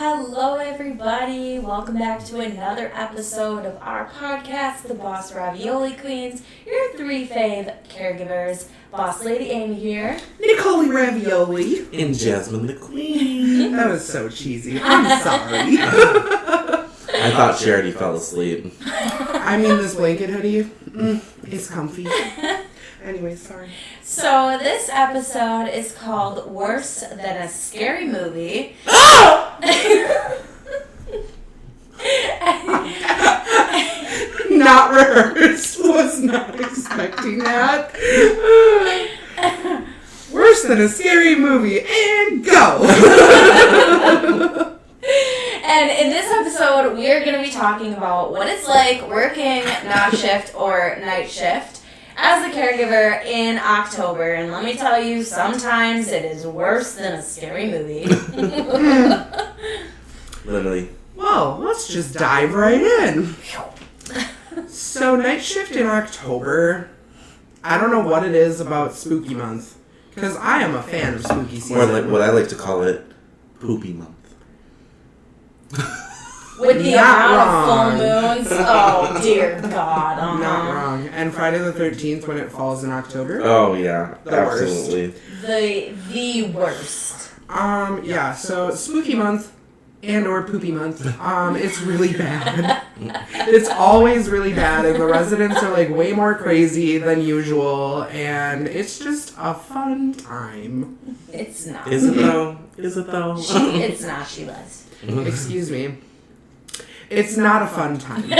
Hello, everybody. Welcome back to another episode of our podcast, The Boss Ravioli Queens, your three fave caregivers. Boss Lady Amy here. Nicole Ravioli. And Jasmine the Queen. That was so cheesy. I'm sorry. I thought she already fell asleep. I mean, this blanket hoodie, it's comfy. Anyway, sorry. So this episode is called Worse Than a Scary Movie. Not rehearsed. Was not expecting that. Worse than a scary movie. And go! And in this episode, we are going to be talking about what it's like working knock shift or night shift as a caregiver in October. And let me tell you, sometimes it is worse than a scary movie. Literally. Well, let's just dive right in. So, night shift in October, I don't know what it is about spooky month, because I am a fan of spooky season. Or like what I like to call it, poopy month. With the Not amount wrong. of full moons, oh dear God. Not wrong. And Friday the 13th when it falls in October. Oh yeah, The worst. absolutely. The worst. Yeah, so spooky month and or poopy month, it's really bad. It's always really bad, and the residents are like way more crazy than usual, and it's just a fun time. It's not. Is it though? Is it though? It's not, she was. Excuse me. It's not a fun time. It's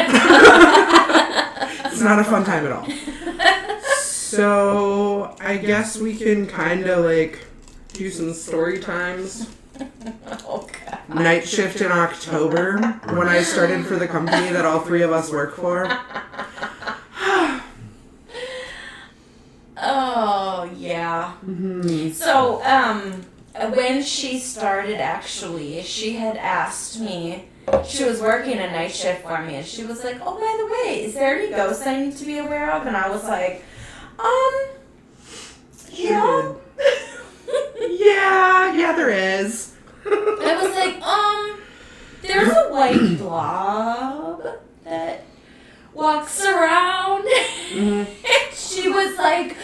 not a fun time at all. So, I guess we can kind of like do some story times. Oh, God. Night shift in October, when I started for the company that all three of us work for. Oh, yeah. Mm-hmm. So, when she started, actually, she had asked me, she was working a night shift for me, and she was like, oh, by the way, is there any ghosts I need to be aware of? And I was like, yeah. Yeah, there is. I was like, there's a white blob that walks around. Mhm. And she was like,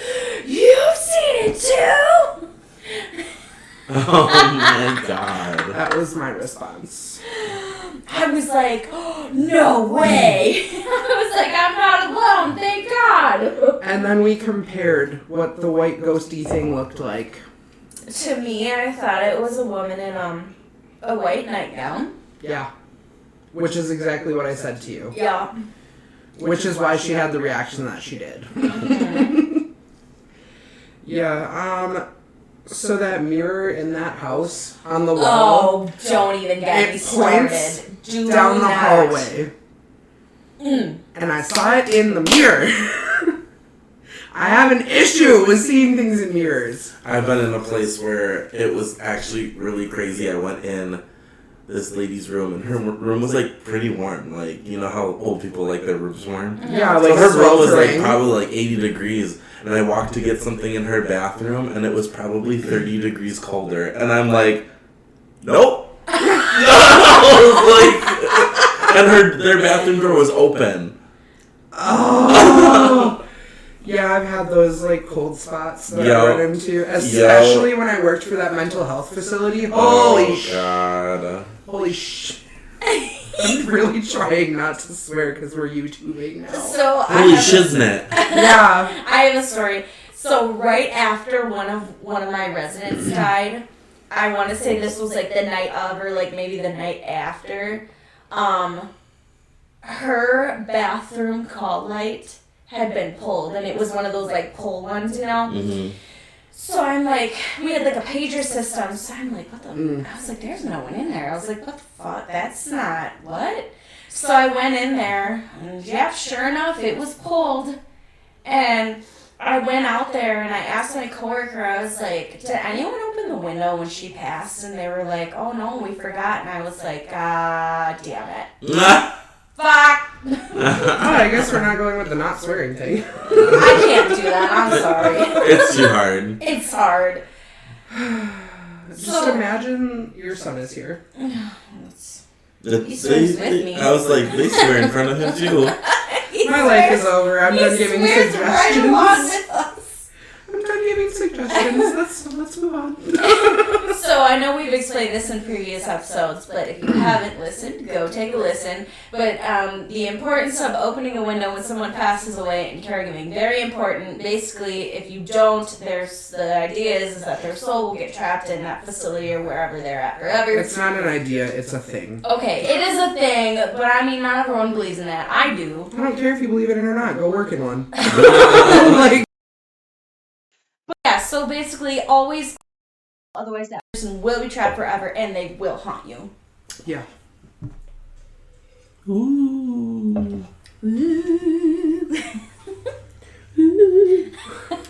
you've seen it too? Oh my God. That was my response. I was like, oh, no way. I was like, I'm not alone, thank God. And then we compared what the white ghosty thing looked like. To me, I thought it was a woman in a white nightgown. Yeah. Which is exactly what I said to you. Yeah. Which is why she had the reaction that she did. Yeah, so that mirror in that house on the wall. Oh, don't even get me It started. points Do down the not. hallway. And I saw it in the mirror. I have an issue with seeing things in mirrors. I've been in a place where it was actually really crazy. I went in this lady's room, and her room was like pretty warm. Like, you know how old people like their rooms warm? Yeah, So like her room was like sweltering. probably like 80 degrees, and I walked to get something in her bathroom, and it was probably 30 degrees colder, and I'm like, nope. And their bathroom door was open. Oh. Yeah, I've had those like cold spots that I run into, especially when I worked for that mental health facility. Holy God. Holy sh! I'm really trying not to swear because we're YouTubing now. So Holy shiznit. Yeah. I have a story. So right after one of my residents died, I want to say this was like the night of or like maybe the night after, her bathroom call light had been pulled, and it was one of those like pull ones, you know? Mm-hmm. So I'm like, we had like a pager system, so I'm like, what the, I was like, there's no one in there. I was like, what the fuck, that's not, what? So I went in there, and yeah, sure enough, it was pulled, and I went out there, and I asked my coworker, I was like, did anyone open the window when she passed? And they were like, oh no, we forgot, and I was like, God damn it. Fuck! Oh, I guess we're not going with the not swearing thing. I can't do that, I'm sorry. It's too hard. It's hard. Just imagine your son is here. He swears with me. I was like, they swear in front of him too. My life is over. I'm done giving swears suggestions. right along with us. I'm done giving suggestions. Let's move on. So I know we've explained this in previous episodes, but if you haven't listened, go take a listen. But the importance of opening a window when someone passes away and caregiving, very important. Basically, if you don't, the idea is that their soul will get trapped in that facility or wherever they're at forever. It's not an idea, it's a thing. Okay, it is a thing, but I mean, not everyone believes in that. I do. I don't care if you believe it or not. Go work in one. Like, But yeah, so basically, always, otherwise that person will be trapped forever and they will haunt you. yeah. Ooh.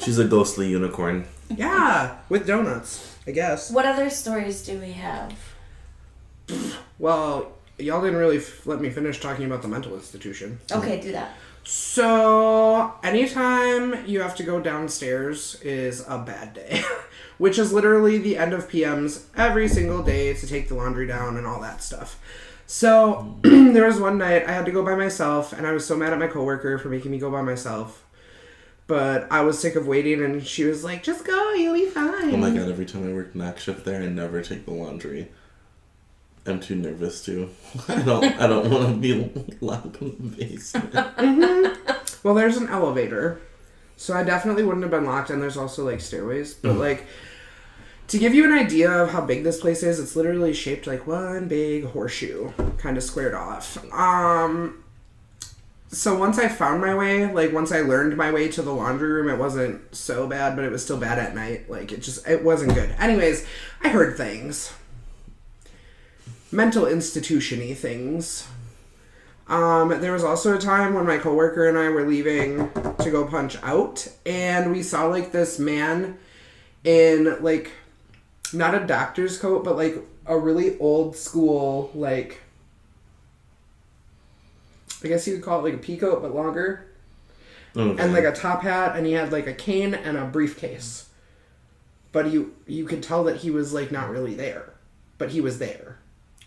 She's a ghostly unicorn. Yeah, with donuts, I guess. What other stories do we have? Well, y'all didn't really let me finish talking about the mental institution. Okay, do that. So, anytime you have to go downstairs is a bad day. Which is literally the end of PMs every single day to take the laundry down and all that stuff. So, there was one night I had to go by myself, and I was so mad at my coworker for making me go by myself. But I was sick of waiting, and she was like, just go, you'll be fine. Oh my god, every time I work night shift there, I never take the laundry. I'm too nervous to. I don't want to be locked in the basement. Mm-hmm. Well, there's an elevator, so I definitely wouldn't have been locked, and there's also, like, stairways. But, like, to give you an idea of how big this place is, it's literally shaped like one big horseshoe, kind of squared off. So once I found my way, like, once I learned my way to the laundry room, it wasn't so bad, but it was still bad at night. Like, it wasn't good. Anyways, I heard things. Mental institution-y things. There was also a time when my coworker and I were leaving to go punch out, and we saw, like, this man in, like, not a doctor's coat, but, like, a really old school, like, I guess you could call it, like, a pea coat, but longer. Okay. And, like, a top hat, and he had, like, a cane and a briefcase. But you could tell that he was, like, not really there. But he was there.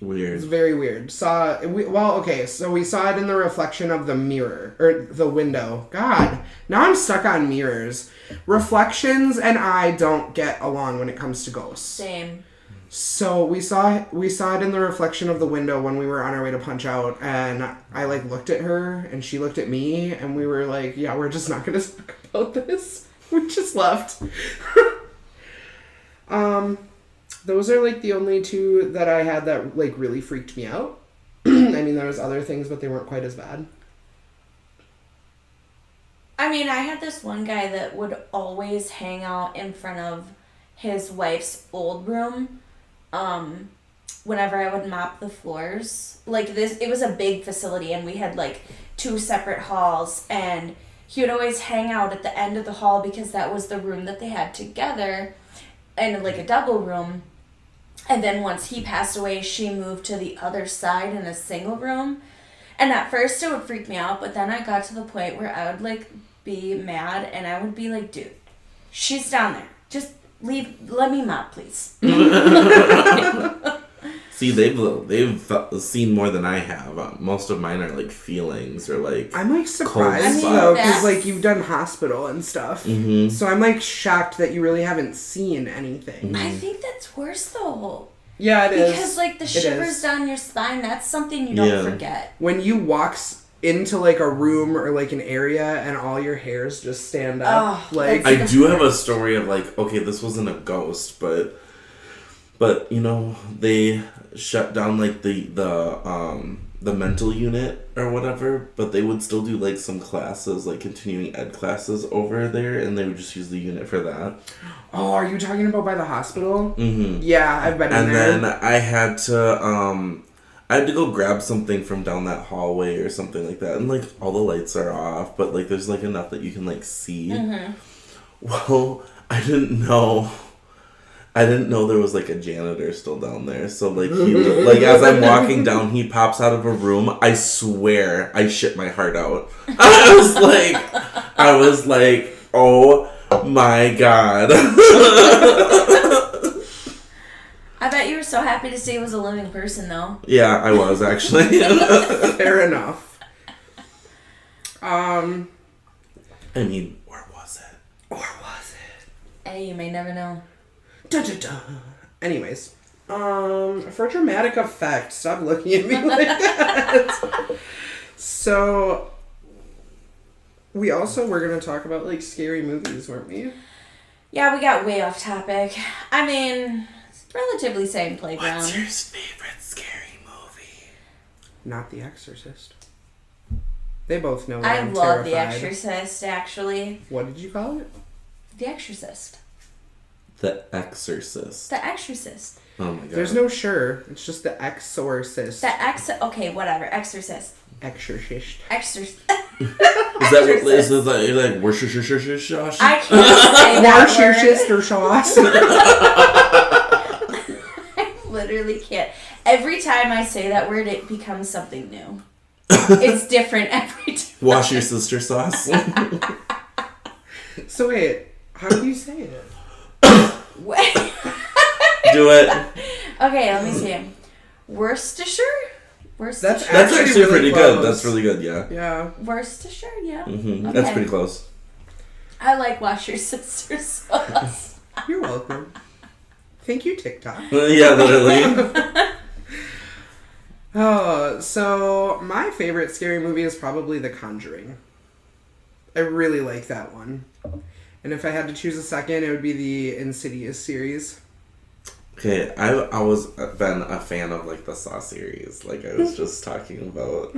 Weird. It was very weird. So we saw it in the reflection of the mirror, or the window. God, now I'm stuck on mirrors. Reflections and I don't get along when it comes to ghosts. Same. So we saw it in the reflection of the window when we were on our way to punch out, and I, like, looked at her, and she looked at me, and we were like, yeah, we're just not going to talk about this. We just left. Those are, like, the only two that I had that, like, really freaked me out. I mean, there was other things, but they weren't quite as bad. I mean, I had this one guy that would always hang out in front of his wife's old room whenever I would mop the floors. Like, it was a big facility, and we had, like, 2 separate halls, and he would always hang out at the end of the hall because that was the room that they had together, and, like, a double room. And then once he passed away, she moved to the other side in a single room. And at first it would freak me out, but then I got to the point where I would, like, be mad, and I would be like, dude, she's down there. Just leave, let me mop, please. See, they've seen more than I have. Most of mine are, like, feelings or, like... I'm, like, surprised, though, because, like, you've done hospital and stuff. Mm-hmm. So I'm, like, shocked that you really haven't seen anything. Mm-hmm. I think that's worse, though. Yeah, it is. Because, like, the shivers down your spine, that's something you don't forget. When you walk into, like, a room or, like, an area and all your hairs just stand up. Like, I do have a story of, like, okay, this wasn't a ghost, but you know, they shut down, like, the mental unit or whatever, but they would still do, like, some classes, like continuing ed classes over there, and they would just use the unit for that. Oh, are you talking about by the hospital? Mm-hmm. Yeah, I've been in there. And then I had to go grab something from down that hallway or something like that, and, like, all the lights are off, but, like, there's, like, enough that you can, like, see. Mm-hmm. Well, I didn't know there was, like, a janitor still down there. So, like, he, like, as I'm walking down, he pops out of a room. I swear I shit my heart out. I was like, oh my God. I bet you were so happy to see it was a living person, though. Yeah, I was actually. Fair enough. I mean, where was it? Hey, you may never know. Da-da-da. Anyways, for dramatic effect, stop looking at me like that. So, we also were going to talk about, like, scary movies, weren't we? Yeah, we got way off topic. I mean, it's relatively same playground. What's your favorite scary movie? Not The Exorcist. They both know that I I'm love terrified. The Exorcist, actually. What did you call it? The Exorcist. The Exorcist. The Exorcist. Oh my god. There's no sure. It's just The Exorcist. Okay, whatever. Exorcist. Exorcist. Exorcist. Is that what is it like Worcestershire? I can't say that word. Worcestershire sauce. I literally can't. Every time I say that word, it becomes something new. It's different every time. Wash your sister sauce. So wait, how do you say it? Wait. Do it. Okay, let me see. Worcestershire? That's That's actually really pretty close. good. That's really good, yeah. Yeah. Worcestershire, yeah. Mm-hmm. Okay. That's pretty close. I like wash your sister's sauce. You're welcome. Thank you, TikTok. Yeah, literally. Oh, so my favorite scary movie is probably The Conjuring. I really like that one. And if I had to choose a second, it would be the Insidious series. Okay, I always been a fan of like the Saw series, like I was just talking about.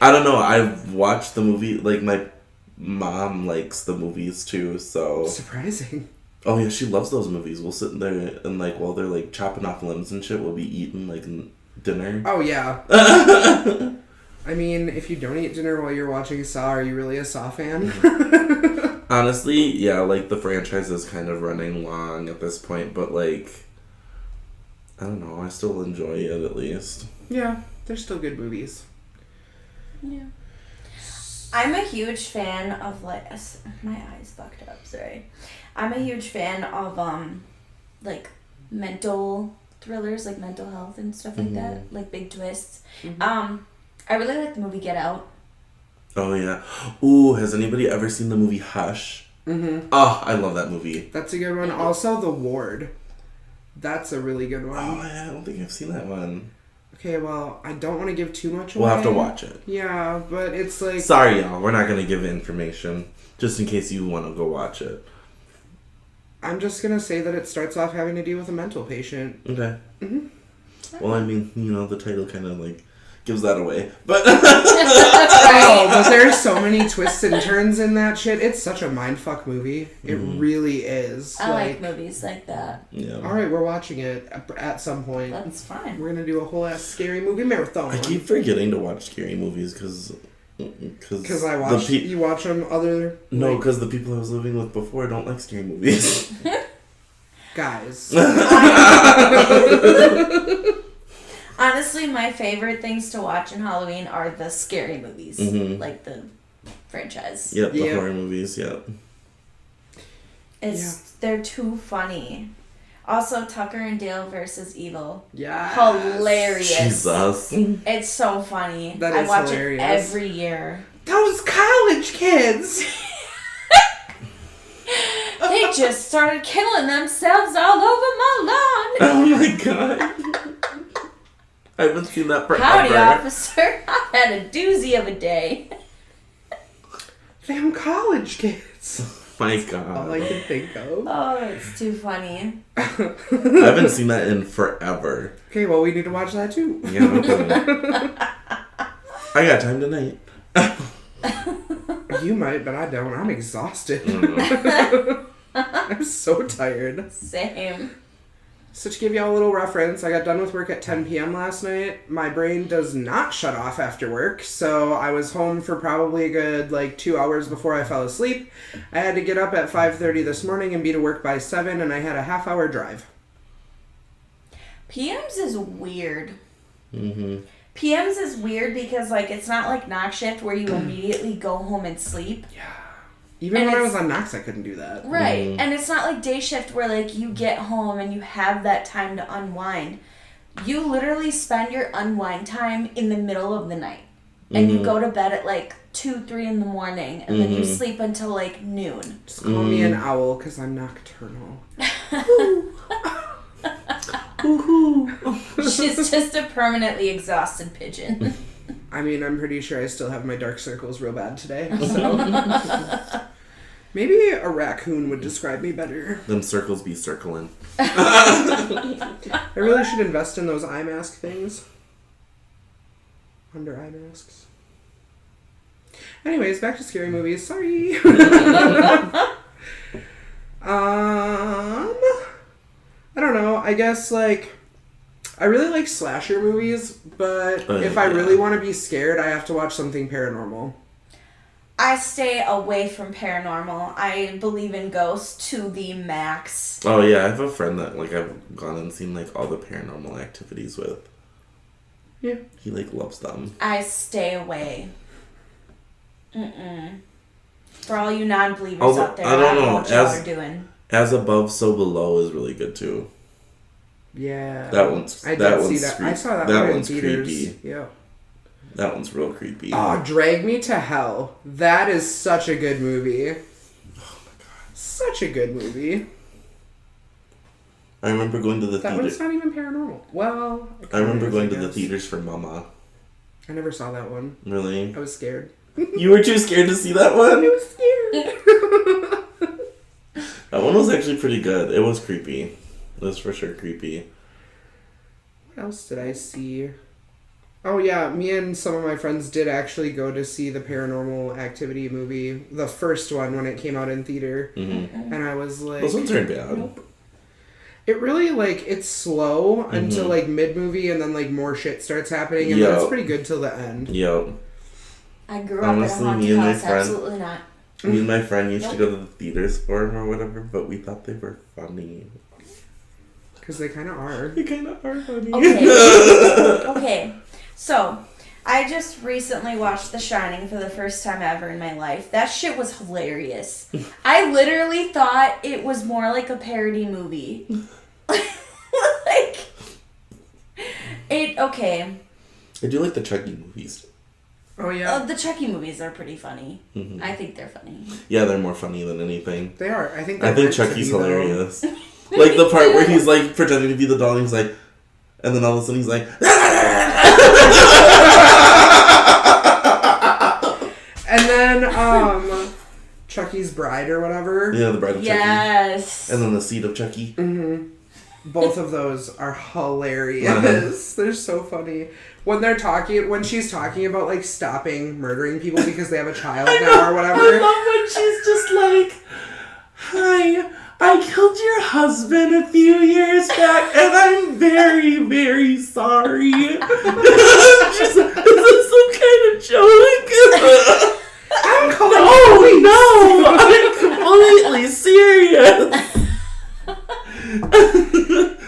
I don't know. I've watched the movie. Like my mom likes the movies too, so. Surprising. Oh yeah, she loves those movies. We'll sit there and like while they're like chopping off limbs and shit, we'll be eating like dinner. Oh yeah. I mean, if you don't eat dinner while you're watching Saw, are you really a Saw fan? Honestly, yeah, like the franchise is kind of running long at this point, but like, I don't know, I still enjoy it at least. Yeah, they're still good movies. Yeah. I'm a huge fan of like my eyes fucked up, sorry. I'm a huge fan of like mental thrillers, like mental health and stuff like that, like big twists. Mm-hmm. I really like the movie Get Out. Oh yeah. Ooh, has anybody ever seen the movie Hush? Mm-hmm. Oh, I love that movie. That's a good one. Also, The Ward. That's a really good one. Oh, I don't think I've seen that one. Okay, well, I don't want to give too much away. We'll have to watch it. Yeah, but it's like... Sorry, y'all. We're not going to give information. Just in case you want to go watch it. I'm just going to say that it starts off having to do with a mental patient. Okay. Mm-hmm. Well, I mean, you know, the title kind of like gives that away. But Oh, but there's so many twists and turns in that shit. It's such a mindfuck movie. It really is. I like movies like that. yeah. Alright, we're watching it at some point. That's fine. We're going to do a whole ass scary movie marathon. I keep forgetting to watch scary movies because I watch... you watch them other... No, because the people I was living with before don't like scary movies. Guys. Honestly, my favorite things to watch in Halloween are the scary movies, like the franchise. Yep, the Yeah. horror movies, yep. They're too funny. Also, Tucker and Dale versus Evil. Yeah. Hilarious. Jesus. It's so funny. That I is watch hilarious. it every year. Those college kids! They just started killing themselves all over my lawn. Oh my god. I haven't seen that forever. Howdy, officer. I had a doozy of a day. Them college kids. My All god. I can think of. Oh, it's too funny. I haven't seen that in forever. Okay, well, we need to watch that too. Yeah, okay. I got time tonight. You might, but I don't. I'm exhausted. Mm. I'm so tired. Same. So to give y'all a little reference, I got done with work at 10 p.m. last night. My brain does not shut off after work, so I was home for probably a good, 2 hours before I fell asleep. I had to get up at 5:30 this morning and be to work by 7, and I had a half-hour drive. PMs is weird. Mm-hmm. PMs is weird because, it's not like knock shift where you immediately go home and sleep. Yeah. Even And when I it's- was on Knox, I couldn't do that. Right. And it's not like day shift where like you get home and you have that time to unwind. You literally spend your unwind time in the middle of the night. And you go to bed at like 2, 3 in the morning and then you sleep until like noon. Just call me an owl because I'm nocturnal. She's just a permanently exhausted pigeon. I mean, I'm pretty sure I still have my dark circles real bad today. So maybe a raccoon would describe me better. Them circles be circling. I really should invest in those eye mask things. Under eye masks. Anyways, back to scary movies. Sorry. I don't know. I guess, like, I really like slasher movies, but if I really want to be scared, I have to watch something paranormal. I stay away from paranormal. I believe in ghosts to the max. Oh yeah, I have a friend that like I've gone and seen like all the Paranormal Activities with. Yeah. He like loves them. I stay away. For all you non-believers Although, out there, I don't know, what y'all are doing. As Above, So Below is really good too. Yeah. That one's I did that see one's that. creepy. I saw that That one in one's theaters. creepy. Yeah. That one's real creepy. Oh, Drag Me to Hell. That is such a good movie. Oh my god. Such a good movie. I remember going to the That theater. one's not even paranormal. Well, I remember going to I the guess. theaters for Mama. I never saw that one. Really? I was scared. You were too scared to see that one? I was scared. That one was actually pretty good. It was creepy. It was for sure creepy. What else did I see? Oh yeah, me and some of my friends did actually go to see the Paranormal Activity movie, the first one when it came out in theater, and I was like, Those ones aren't bad. nope. It really like it's slow until like mid movie, and then like more shit starts happening, and then it's pretty good till the end. Yep. I grew Honestly, up in a me haunted and my house. friend- Absolutely not. Me and my friend used to go to the theaters for them or whatever, but we thought they were funny. Because they kind of are. They kind of are funny. Okay. Okay. So, I just recently watched The Shining for the first time ever in my life. That shit was hilarious. I literally thought it was more like a parody movie. Okay. I do like the Chucky movies. Oh yeah, The Chucky movies are pretty funny. I think they're funny. Yeah, they're more funny than anything. they are. I think Chucky's hilarious. Like the part where he's like pretending to be the doll and he's like, and then all of a sudden he's like, And then Chucky's Bride or whatever. yeah, the Bride of Yes. Chucky. And then the Seed of Chucky. Both of those are hilarious. They're so funny. When she's talking about like stopping murdering people because they have a child now or whatever. I love when she's just like, hi, I killed your husband a few years back and I'm very, very sorry. She's like, is this some kind of joke? I'm calling Oh no, I'm completely serious.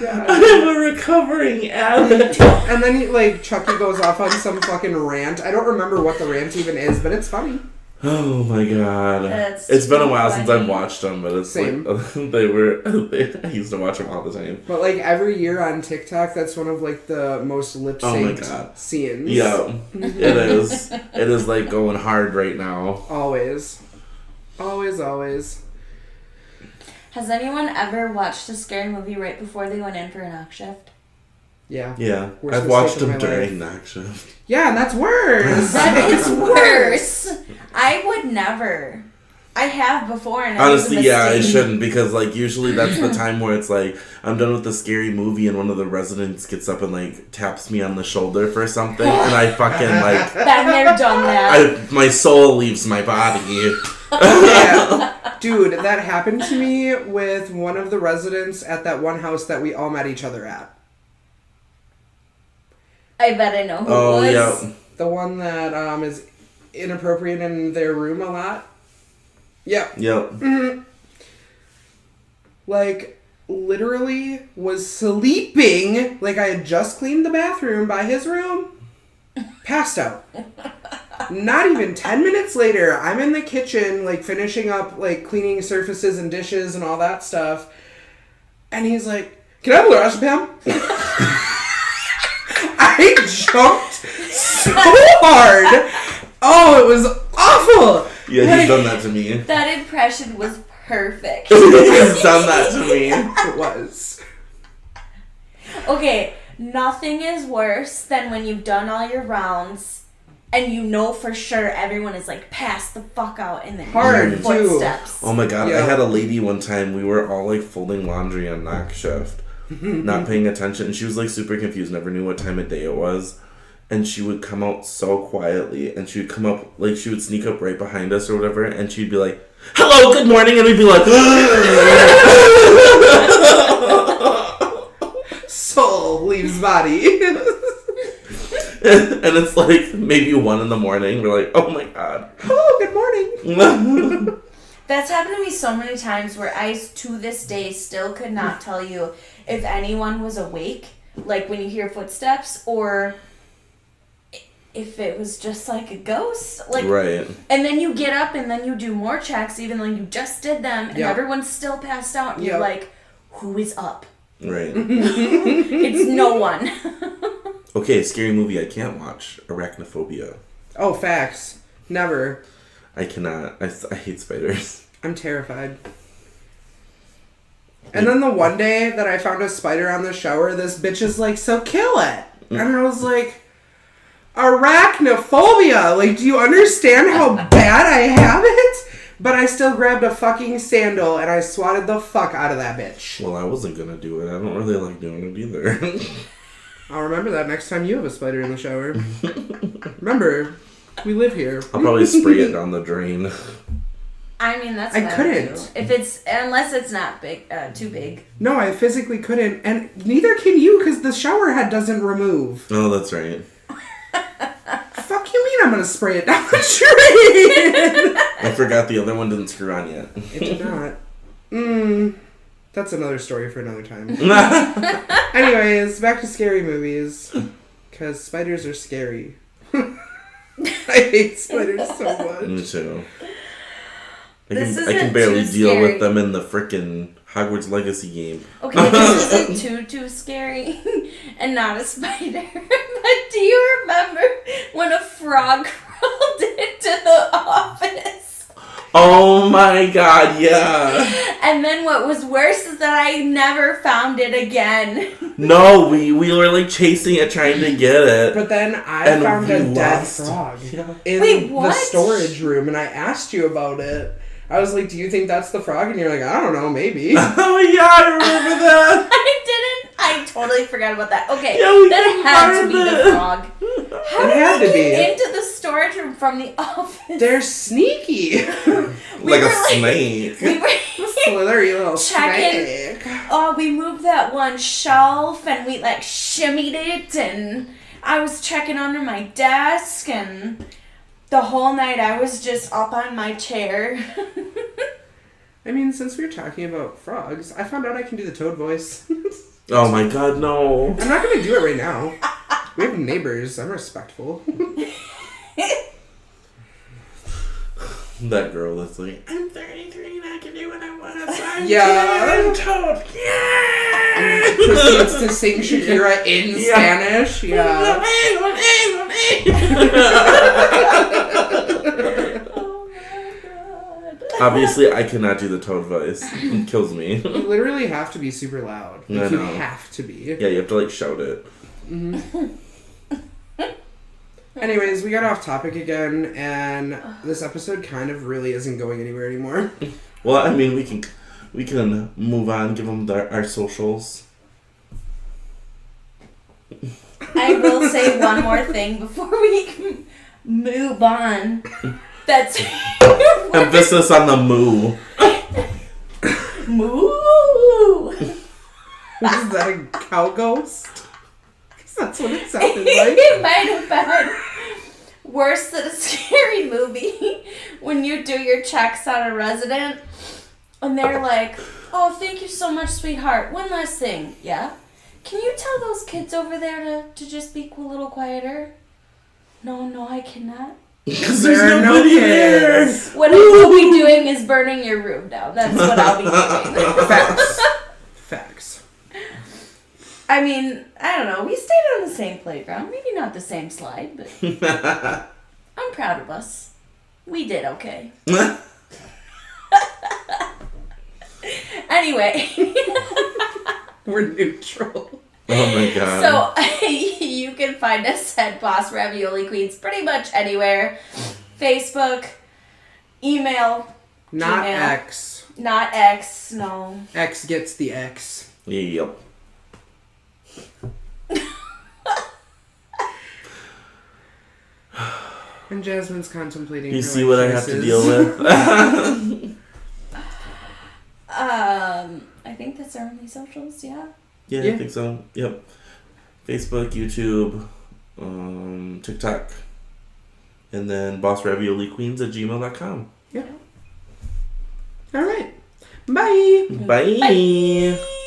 I'm a recovering addict. And then Chucky goes off on some fucking rant. I don't remember what the rant even is, but it's funny. Oh my god. That's It's been a while funny. since I've watched them, but it's Same. like, I used to watch them all the time. But like every year on TikTok, that's one of like the most lip Oh my synced God. scenes. Yeah, it is. It is like going hard right now. Always. Always. Has anyone ever watched a scary movie right before they went in for a knock shift? Yeah. Yeah, Worst I've watched mistake them of my during night shift. Yeah, and that's worse. That is worse. I would never. I have before, and Honestly, it was a yeah, I mistake. shouldn't because like usually that's the time where it's like I'm done with the scary movie and one of the residents gets up and like taps me on the shoulder for something and I fucking like Been there, done that. my soul leaves my body. Yeah. Dude, that happened to me with one of the residents at that one house that we all met each other at. I bet I know who Oh it was. yeah. The one that is inappropriate in their room a lot. Yep. Yep. Like, literally was sleeping. Like, I had just cleaned the bathroom by his room. Passed out. Not even 10 minutes later, I'm in the kitchen, like, finishing up, like, cleaning surfaces and dishes and all that stuff. And he's like, can I have a lorazepam? I jumped so hard. Oh, it was awful. Yeah, he's done that to me. That impression was perfect. He's done that to me. It was. Okay, nothing is worse than when you've done all your rounds and you know for sure everyone is like, pass the fuck out, and then Hard, you hear footsteps. Oh my god, Yeah. I had a lady one time, we were all like folding laundry on knock shift, not paying attention, and she was like super confused, never knew what time of day it was. And she would come out so quietly, and she would come up, like, she would sneak up right behind us or whatever, and she'd be like, hello, good morning, and we'd be like, Soul leaves body. and it's like maybe 1 a.m. We're like, oh my god. Hello, good morning. That's happened to me so many times where I, to this day, still could not tell you if anyone was awake, like when you hear footsteps, or if it was just like a ghost. Like, Right. and then you get up and then you do more checks, even though you just did them, and Yep. everyone's still passed out, and Yep. you're like, who is up? Right. It's no one. Okay, scary movie I can't watch. Arachnophobia. Oh, facts. Never. I cannot. I hate spiders. I'm terrified. And then the one day that I found a spider on the shower, this bitch is like, so kill it. And I was like, arachnophobia. Like, do you understand how bad I have it? But I still grabbed a fucking sandal and I swatted the fuck out of that bitch. Well, I wasn't gonna do it. I don't really like doing it either. I'll remember that next time you have a spider in the shower. Remember, we live here. I'll probably spray it down the drain. I mean, that's I what couldn't. do. If it's, unless it's not big, too big. No, I physically couldn't. And neither can you because the shower head doesn't remove. Oh, that's right. Fuck you mean I'm gonna spray it down the drain? I forgot the other one didn't screw on yet. It did not. That's another story for another time. Anyways, back to scary movies. Because spiders are scary. I hate spiders so much. Me too. I This can isn't barely too deal scary. with them in the frickin' Hogwarts Legacy game. Okay, this isn't too scary and not a spider. But do you remember when a frog crawled into the office? Oh my god, yeah. And then what was worse is that I never found it again. No, we were like chasing it, trying to get it. But then I And found we a dead lost. frog Yeah. in Wait, the what? storage room, and I asked you about it. I was like, do you think that's the frog? And you're like, I don't know, maybe. Oh yeah, I remember that. I totally forgot about that. Okay, Yeah, we that couldn't had to find be the it. frog. How It had did to we be. get into the storage room from the office? They're sneaky. We Like were a snake. We were Slithery little Checking. snake. Oh, we moved that one shelf and we like shimmied it, and I was checking under my desk, and the whole night I was just up on my chair. I mean, since we were talking about frogs, I found out I can do the toad voice. Oh my god, no. I'm not going to do it right now. We have neighbors. I'm respectful. That girl that's like, I'm 33 and I can do what I want. So I'm Yeah. told. Yeah. Proceeds to sing Shakira in Yeah. Spanish. Yeah. Oh my god. Obviously, I cannot do the toad voice. It kills me. You literally have to be super loud. I Like, you know. have to be. Yeah, you have to like shout it. Anyways, we got off topic again, and this episode kind of really isn't going anywhere anymore. Well, I mean, we can move on. Give them our socials. I will say one more thing before we move on. That's Emphasis on the moo. moo. Is that a cow ghost? 'Cause that's what it sounded like. It might have been worse than a scary movie when you do your checks on a resident and they're like, oh, thank you so much, sweetheart. One last thing. Yeah? Can you tell those kids over there to just be a little quieter? No, I cannot. Because There there's are no nobody there. kids. What I will be doing is burning your room down. That's what I'll be doing. Facts. I mean, I don't know. We stayed on the same playground. Maybe not the same slide, but I'm proud of us. We did okay. Anyway. We're neutral. Oh my god. So you can find us at Boss Ravioli Queens pretty much anywhere. Facebook, email, Not Gmail. X. Not X, no. X gets the X. Yep. And Jasmine's contemplating. You her see life what I have to choices. deal with? I think that's our only socials, yeah. Yeah, I think so. Yep. Facebook, YouTube, TikTok, and then bossravioliqueens@gmail.com. Yep. All right. Bye. Bye. Bye.